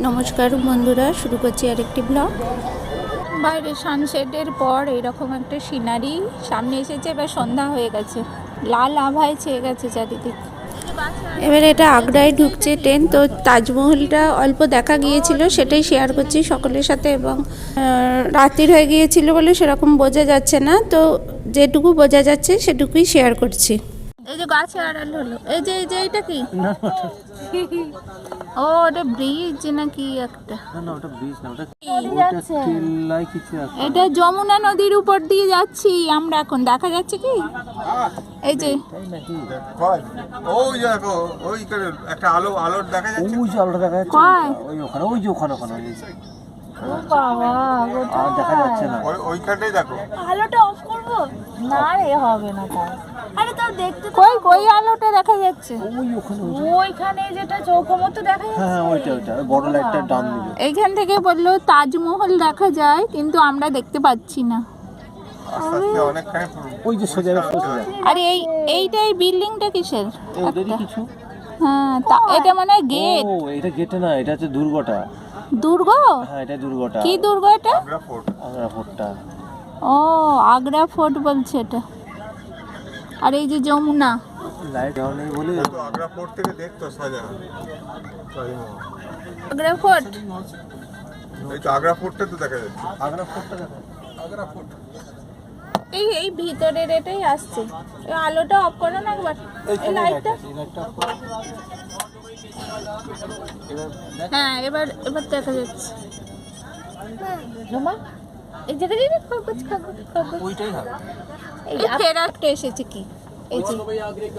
নমস্কার বন্ধুরা, শুরু করছি আরেকটি ব্লগ। বাইরে সানসেটের পর এইরকম একটা সিনারি সামনে এসেছে। এবার সন্ধ্যা হয়ে গেছে, লাল আভায় ছেয়ে গেছে চারিদিক। এবার এটা আগ্রায় ঢুকছে ট্রেন। তো তাজমহলটা অল্প দেখা গিয়েছিল, সেটাই শেয়ার করছি সকলের সাথে। এবং রাত্রির হয়ে গিয়েছিল বলে সেরকম বোঝা যাচ্ছে না, তো যেটুকু বোঝা যাচ্ছে সেটুকুই শেয়ার করছি। এই যে গাছে আড়াল হলো, এই যে এইটা কি? ও ওটা ব্রিজ নাকি একটা? না ওটা ব্রিজ না, ওটা টিলাই কিছু একটা। এটা যমুনা নদীর উপর দিয়ে যাচ্ছি আমরা এখন। দেখা যাচ্ছে কি? এই যে ওই দেখো, ওই একটা আলো দেখা যাচ্ছে। ওই যে আলোটা দেখা যাচ্ছে, ওই ওখানে, ওই যে ওখানে ও বাবা, আর দেখা যাচ্ছে না। ওইখানটাই দেখো। আলোটা অফ করব না রে, হবে না তা। আরে তাও দেখতে তো কই আলোটা দেখা যাচ্ছে? ওই ওখানে, ওইখানে যেটা চৌকো মতো দেখা যাচ্ছে। হ্যাঁ ওইটা বড় লাইটটা ডান দিকে। এইখান থেকে বললো তাজমহল দেখা যায়, কিন্তু আমরা দেখতে পাচ্ছি না। আস্তে আস্তে অনেকখানি ওই যে সোজা সোজা। আর এইটাই বিল্ডিংটা কিসের? ওদেরই কিছু। হ্যাঁ, এটা মানে গেট। ও এটা গেটে না, এটা হচ্ছে দুর্গটা। দুর্গ? হ্যাঁ এটা দুর্গটা। কি দুর্গ এটা? আগ্রা ফোর্টটা। ও আগ্রা ফোর্ট বলছে এটা। আর এই যে যমুনা। লাইট অন নেই বলে আগ্রা ফোর্ট থেকে দেখতো সাজা। আগ্রা ফোর্ট, এই তো আগ্রা ফোর্টটা তো দেখা যাচ্ছে। আগ্রা ফোর্টটা দেখো। আগ্রা ফোর্ট এই ভিতরের এটাই আসছে। এই আলোটা অফ করো না একবার, এই লাইটটা। হ্যাঁ এবার দেখা যাচ্ছে। জমা এই জায়গায় কাগজ ওইটাই হবে। এই ফেরাকটা এসেছে কি? এই যে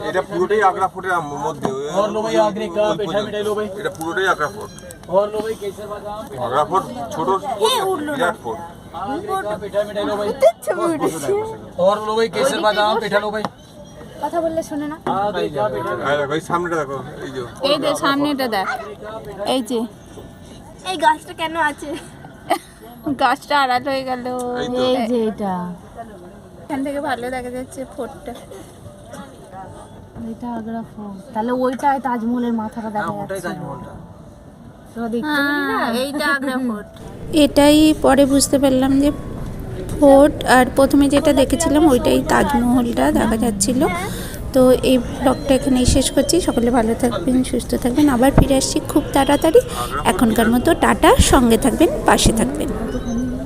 এটা পুরোটাই আগ্রা ফোর্টের মধ্যে। और लो भाई आगरे का बैठा मिठाई लो भाई। এটা পুরোটাই আগ্রা ফোর্ট। और लो भाई केसर बादाम। আগ্রা ফোর্ট ছোট বিরাট ফোর্ট। आगरे का बैठा मिठाई लो भाई। और लो भाई केसर बादाम बैठा लो भाई। কথা বললে শুনে না। आगरे का बैठा। ভাই সামনেটা দেখো, এই যে সামনেটা দেখ। এই যে এই গাছটা কেন আছে? গাছটা আড়াল হয়ে গেল। এই তো। এই যে এটা, এখান থেকে ভালো দেখা যাচ্ছে ফোর্টটা। এটা আগ্রা ফোর্ট। তাহলে ওইটাই তাজমহলের মাথাটা দেখা ওটাই যাচ্ছে। তাজমহলটা। তোরা দেখতে পেলি না? এইটা আগ্রা ফোর্ট। এটাই পরে বুঝতে পারলাম যে ফোর্ট, আর প্রথমে যেটা দেখেছিলাম ওইটাই তাজমহলটা দেখা যাচ্ছিল। তো এই ব্লগটা এখানেই শেষ করছি। সকলে ভালো থাকবেন, সুস্থ থাকবেন। আবার ফিরে আসছি খুব তাড়াতাড়ি। এখনকার মতো টাটা। সঙ্গে থাকবেন, পাশে থাকবেন।